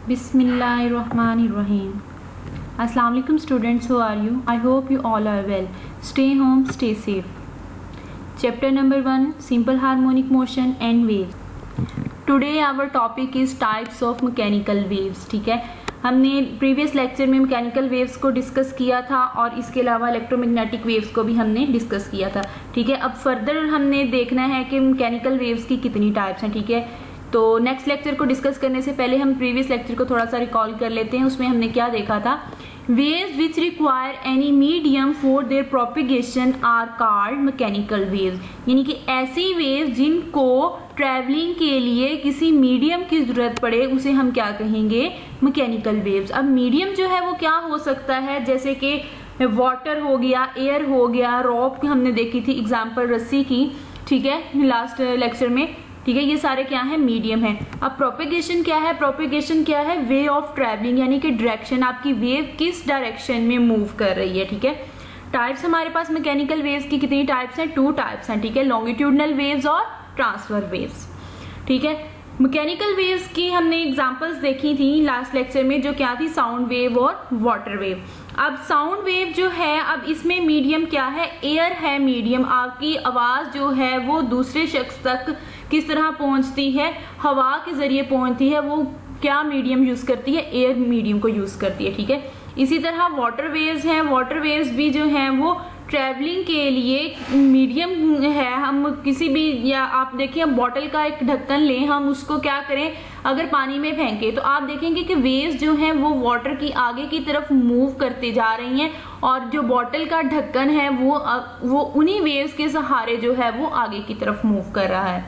Bismillahirrahmanirrahim. Assalamu alaikum students, how are you? I hope you all are well. Stay home, stay safe. Chapter number 1, Simple Harmonic Motion and Waves. Today our topic is types of mechanical waves. ठीक है, हमने previous lecture में mechanical waves को discuss किया था और इसके अलावा इलेक्ट्रोमैग्नेटिक वेव्स को भी हमने डिस्कस किया था. ठीक है, अब फर्दर हमने देखना है कि मैकेनिकल वेव्स की कितनी टाइप्स हैं. ठीक है, तो नेक्स्ट लेक्चर को डिस्कस करने से पहले हम प्रीवियस लेक्चर को थोड़ा सा रिकॉल कर लेते हैं. उसमें हमने क्या देखा था? Waves which require any medium for their propagation are called mechanical waves. यानी कि ऐसी वेव्स जिनको ट्रैवलिंग के लिए किसी मीडियम की जरूरत पड़े उसे हम क्या कहेंगे? Mechanical waves. अब मीडियम जो है वो क्या हो सकता है? जैसे कि वाटर हो गया, एयर हो गया, रॉप हमने देखी थी एग्जाम्पल रस्सी की. ठीक है, लास्ट लेक्चर में. ठीक है, ये सारे क्या है? मीडियम है. अब प्रोपेगेशन क्या है? प्रोपेगेशन क्या है? वे ऑफ ट्रैवलिंग, यानी कि डायरेक्शन, आपकी वेव किस डायरेक्शन में मूव कर रही है. ठीक है, टाइप्स हमारे पास मैकेनिकल वेव्स की कितनी टाइप्स हैं? 2 टाइप्स हैं. ठीक है, लॉन्गिट्यूडनल वेव्स और ट्रांसफर वेव्स. ठीक है, मैकेनिकल वेव्स की हमने एग्जांपल्स देखी थी लास्ट लेक्चर में, जो क्या थी? साउंड वेव और वाटर वेव. अब साउंड वेव जो है, अब इसमें मीडियम क्या है? एयर है मीडियम. आपकी आवाज जो है वो दूसरे शख्स तक किस तरह पहुंचती है? हवा के जरिए पहुंचती है. वो क्या मीडियम यूज करती है? एयर मीडियम को यूज करती है. ठीक है, इसी तरह वाटर वेव्स हैं. वाटर वेव्स भी जो हैं वो ट्रैवलिंग के लिए मीडियम है. हम किसी भी, या आप देखिए बॉटल का एक ढक्कन लें, हम उसको क्या करें? अगर पानी में फेंके तो आप देखेंगे कि वेव्स जो हैं वो वाटर की आगे की तरफ मूव करते जा रही हैं और जो बॉटल का ढक्कन है वो उन्हीं वेव्स के सहारे जो है वो आगे की तरफ मूव कर रहा है.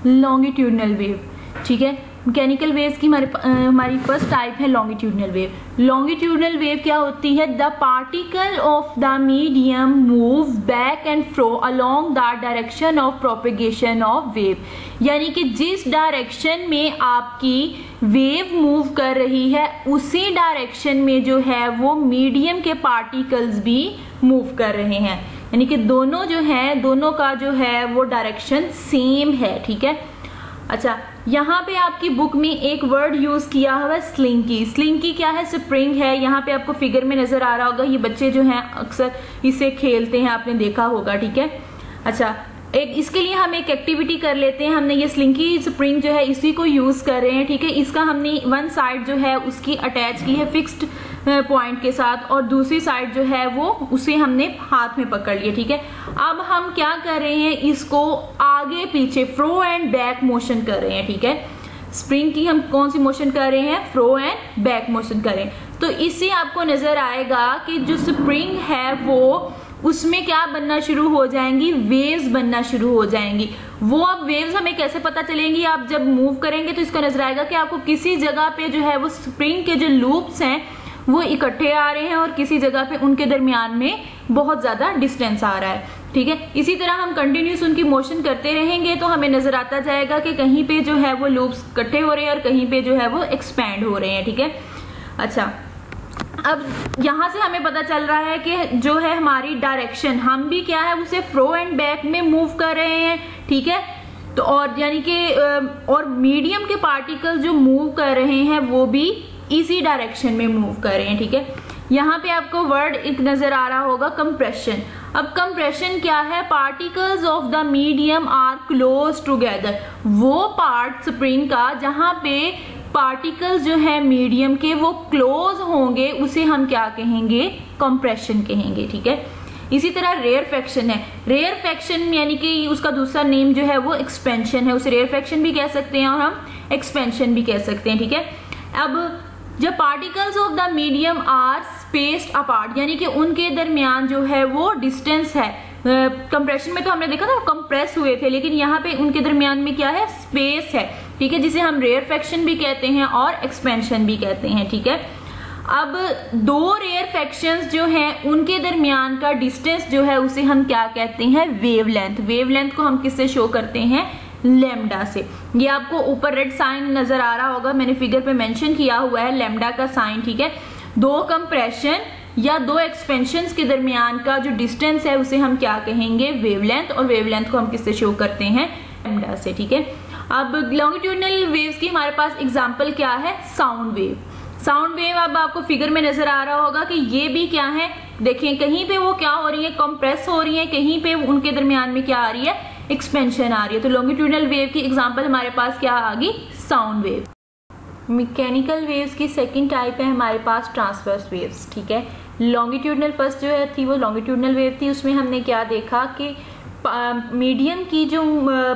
Longitudinal wave. ठीक है, मैकेनिकल वेव्स की हमारी फर्स्ट टाइप है लॉन्गिट्यूडनल वेव. लॉन्गिट्यूडनल वेव क्या होती है? The particle of the medium move back and fro along the direction of propagation of wave. यानी कि जिस डायरेक्शन में आपकी वेव मूव कर रही है उसी डायरेक्शन में जो है वो मीडियम के पार्टिकल्स भी मूव कर रहे हैं. यानी कि दोनों जो है, दोनों का जो है वो डायरेक्शन सेम है. ठीक है, अच्छा, यहाँ पे आपकी बुक में एक वर्ड यूज किया हुआ है स्लिंकी. स्लिंकी क्या है? स्प्रिंग है. यहाँ पे आपको फिगर में नजर आ रहा होगा. ये बच्चे जो हैं अक्सर इसे खेलते हैं, आपने देखा होगा. ठीक है, अच्छा, इसके लिए हम एक एक्टिविटी कर लेते हैं. हमने ये स्लिंकी स्प्रिंग जो है इसी को यूज कर रहे हैं. ठीक है, इसका हमने वन साइड जो है उसकी अटैच की है फिक्स्ड पॉइंट के साथ और दूसरी साइड जो है वो उसे हमने हाथ में पकड़ लिया. ठीक है, अब हम क्या कर रहे हैं? इसको आगे पीछे फ्रो एंड बैक मोशन कर रहे हैं. ठीक है, स्प्रिंग की हम कौन सी मोशन कर रहे हैं? फ्रो एंड बैक मोशन कर रहे हैं. तो इससे आपको नजर आएगा कि जो स्प्रिंग है वो उसमें क्या बनना शुरू हो जाएंगी? वेव्स बनना शुरू हो जाएंगी. वो अब वेव्स हमें कैसे पता चलेंगी? आप जब मूव करेंगे तो इसका नजर आएगा कि आपको किसी जगह पे जो है वो स्प्रिंग के जो लूप्स हैं वो इकट्ठे आ रहे हैं और किसी जगह पे उनके दरमियान में बहुत ज्यादा डिस्टेंस आ रहा है. ठीक है, इसी तरह हम कंटिन्यूस उनकी मोशन करते रहेंगे तो हमें नजर आता जाएगा कि कहीं पे जो है वो लूप्स इकट्ठे हो रहे हैं और कहीं पे जो है वो एक्सपैंड हो रहे हैं. ठीक है, अच्छा, अब यहां से हमें पता चल रहा है कि जो है हमारी डायरेक्शन, हम भी क्या है उसे फ्रो एंड बैक में मूव कर रहे हैं. ठीक है, तो और यानी कि और मीडियम के पार्टिकल जो मूव कर रहे हैं वो भी इसी डायरेक्शन में मूव कर रहे हैं. ठीक है, यहाँ पे आपको वर्ड एक नजर आ रहा होगा कंप्रेशन. अब कंप्रेशन क्या है? Particles of the medium are close together. वो पार्ट स्प्रिंग का जहां पे पार्टिकल्स जो है मीडियम के वो क्लोज होंगे उसे हम क्या कहेंगे? कंप्रेशन कहेंगे. ठीक है, इसी तरह रेयरफेक्शन है. रेयरफेक्शन यानी कि उसका दूसरा नेम जो है वो एक्सपेंशन है. उसे रेयरफेक्शन भी कह सकते हैं और हम एक्सपेंशन भी कह सकते हैं. ठीक है, अब जब particles of the medium are spaced apart, यानी कि उनके दरमियान जो है वो डिस्टेंस है. कंप्रेशन में तो हमने देखा था कंप्रेस हुए थे, लेकिन यहाँ पे उनके दरमियान में क्या है? स्पेस है. ठीक है, जिसे हम रेयरफेक्शन भी कहते हैं और एक्सपेंशन भी कहते हैं. ठीक है, अब दो रेयरफेक्शंस जो हैं उनके दरमियान का डिस्टेंस जो है उसे हम क्या कहते हैं? वेवलेंथ. वेवलेंथ को हम किससे शो करते हैं? लैम्डा से. ये आपको ऊपर रेड साइन नजर आ रहा होगा, मैंने फिगर पे मेंशन किया हुआ है लैम्डा का साइन. ठीक है, दो कंप्रेशन या दो एक्सपेंशंस के दरमियान का जो डिस्टेंस है उसे हम क्या कहेंगे? वेवलेंथ. और वेवलेंथ को हम किससे शो करते हैं? लैम्डा से. ठीक है, अब लॉन्गिट्यूडनल वेव्स की हमारे पास एग्जांपल क्या है, साउंड वेव। साउंड वेव अब आपको फिगर में नजर आ रहा होगा कि ये भी क्या है, देखिए कहीं पे वो क्या हो रही है, कंप्रेस हो रही है, कहीं पे उनके दरमियान में क्या आ रही है, एक्सपेंशन आ रही है। तो लॉन्गिट्यूडनल वेव की एग्जांपल हमारे पास क्या आ गई, साउंड वेव। मैकेनिकल वेव्स की सेकंड टाइप है हमारे पास ट्रांसवर्स वेव्स, ठीक है। लॉन्गिट्यूडनल फर्स्ट जो है थी वो लॉन्गिट्यूडनल वेव थी, उसमें हमने क्या देखा कि मीडियम की जो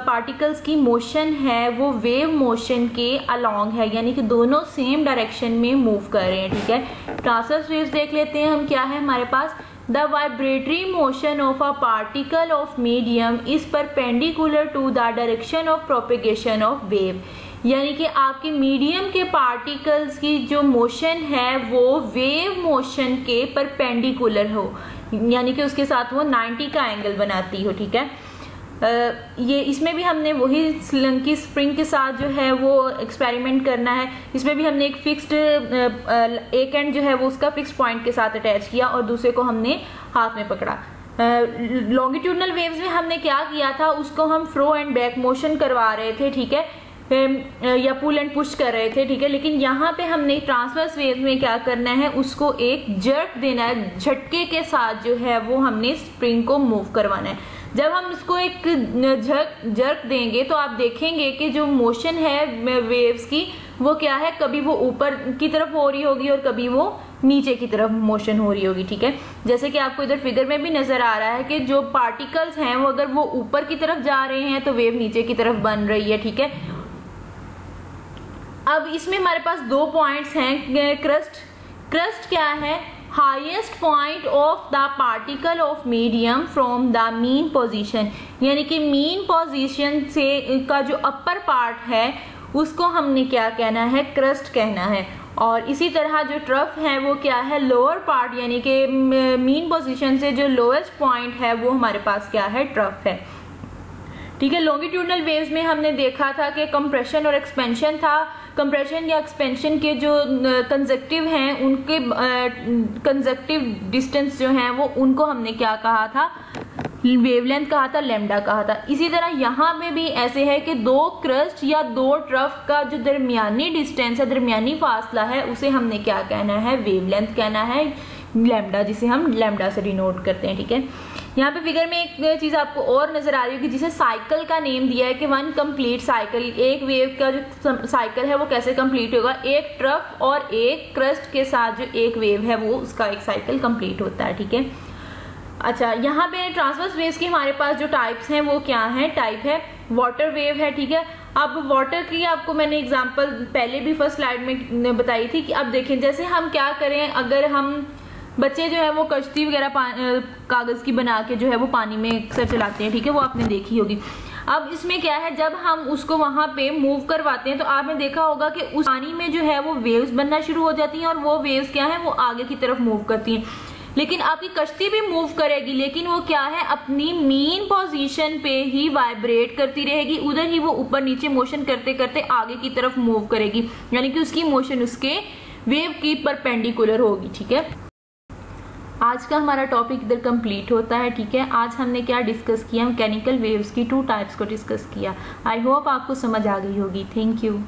पार्टिकल्स की मोशन है वो वेव मोशन के अलोंग है, यानी कि दोनों सेम डायरेक्शन में मूव कर रहे हैं, ठीक है। ट्रांसवर्स वेव्स देख लेते हैं हम, क्या है हमारे पास, the vibratory motion of a particle of medium is perpendicular to the direction of propagation of wave, यानी कि आपके मीडियम के पार्टिकल्स की जो मोशन है वो वेव मोशन के परपेंडिकुलर हो, यानी कि उसके साथ वो 90 का एंगल बनाती हो, ठीक है। ये इसमें भी हमने वही स्लंकी स्प्रिंग के साथ जो है वो एक्सपेरिमेंट करना है। इसमें भी हमने एक फिक्स्ड एक एंड जो है वो उसका फिक्स्ड पॉइंट के साथ अटैच किया और दूसरे को हमने हाथ में पकड़ा। लॉन्गिट्यूडनल वेव्स में हमने क्या किया था, उसको हम फ्रो एंड बैक मोशन करवा रहे थे, ठीक है, या पुल एंड पुश कर रहे थे, ठीक है। लेकिन यहाँ पे हमने ट्रांसवर्स वेव में क्या करना है, उसको एक जर्क देना है, झटके के साथ जो है वो हमने स्प्रिंग को मूव करवाना है। जब हम इसको एक जर्क देंगे तो आप देखेंगे कि जो मोशन है वेव्स की वो क्या है, कभी वो ऊपर की तरफ हो रही होगी और कभी वो नीचे की तरफ मोशन हो रही होगी, ठीक है। जैसे कि आपको इधर फिगर में भी नजर आ रहा है कि जो पार्टिकल्स हैं वो अगर वो ऊपर की तरफ जा रहे हैं तो वेव नीचे की तरफ बन रही है, ठीक है। अब इसमें हमारे पास दो पॉइंट्स हैं, क्रस्ट क्या है, highest point of the particle of medium from the mean position, यानी कि मीन पोजीशन से का जो अपर पार्ट है उसको हमने क्या कहना है, क्रस्ट कहना है। और इसी तरह जो ट्रफ है वो क्या है, लोअर पार्ट, यानी कि मीन पोजीशन से जो लोएस्ट पॉइंट है वो हमारे पास क्या है, ट्रफ है, ठीक है। लॉन्गिट्यूडनल वेव्स में हमने देखा था कि कंप्रेशन और एक्सपेंशन था। कंप्रेशन या एक्सपेंशन के जो कंजक्टिव हैं उनके कंजक्टिव डिस्टेंस जो हैं वो उनको हमने क्या कहा था, वेवलेंथ कहा था, लैम्डा कहा था। इसी तरह यहाँ में भी ऐसे है कि दो क्रस्ट या दो ट्रफ का जो दरमियानी डिस्टेंस है, दरमियानी फासला है, उसे हमने क्या कहना है, वेवलेंथ कहना है, लैम्डा, जिसे हम लैम्डा से डिनोट करते हैं, ठीक है। यहाँ पे फिगर में एक चीज आपको और नजर आ रही होगी जिसे साइकिल का नेम दिया है कि वन कंप्लीट साइकिल, एक वेव का जो साइकिल है वो कैसे कंप्लीट होगा, एक ट्रफ और एक क्रस्ट के साथ जो एक वेव है वो उसका एक साइकिल कंप्लीट होता है, ठीक है। अच्छा, यहाँ पे ट्रांसवर्स वेव्स की हमारे पास जो टाइप्स हैं वो क्या है, टाइप है वाटर वेव है, ठीक है। अब वाटर की आपको मैंने एग्जांपल पहले भी फर्स्ट स्लाइड में बताई थी कि अब देखें, जैसे हम क्या करें, अगर हम बच्चे जो है वो कश्ती वगैरह कागज की बना के जो है वो पानी में अक्सर चलाते हैं, ठीक है, वो आपने देखी होगी। अब इसमें क्या है, जब हम उसको वहां पे मूव करवाते हैं तो आपने देखा होगा कि उस पानी में जो है वो वेव्स बनना शुरू हो जाती हैं और वो वेव्स क्या है, वो आगे की तरफ मूव करती हैं। लेकिन आपकी कश्ती भी मूव करेगी, लेकिन वो क्या है, अपनी मीन पोजीशन पे ही वाइब्रेट करती रहेगी, उधर ही वो ऊपर नीचे मोशन करते करते आगे की तरफ मूव करेगी, यानी कि उसकी मोशन उसके वेव की परपेंडिकुलर होगी, ठीक है। आज का हमारा टॉपिक इधर कंप्लीट होता है, ठीक है। आज हमने क्या डिस्कस किया, मैकेनिकल वेव्स की टू टाइप्स को डिस्कस किया। आई होप आपको समझ आ गई होगी। Thank you.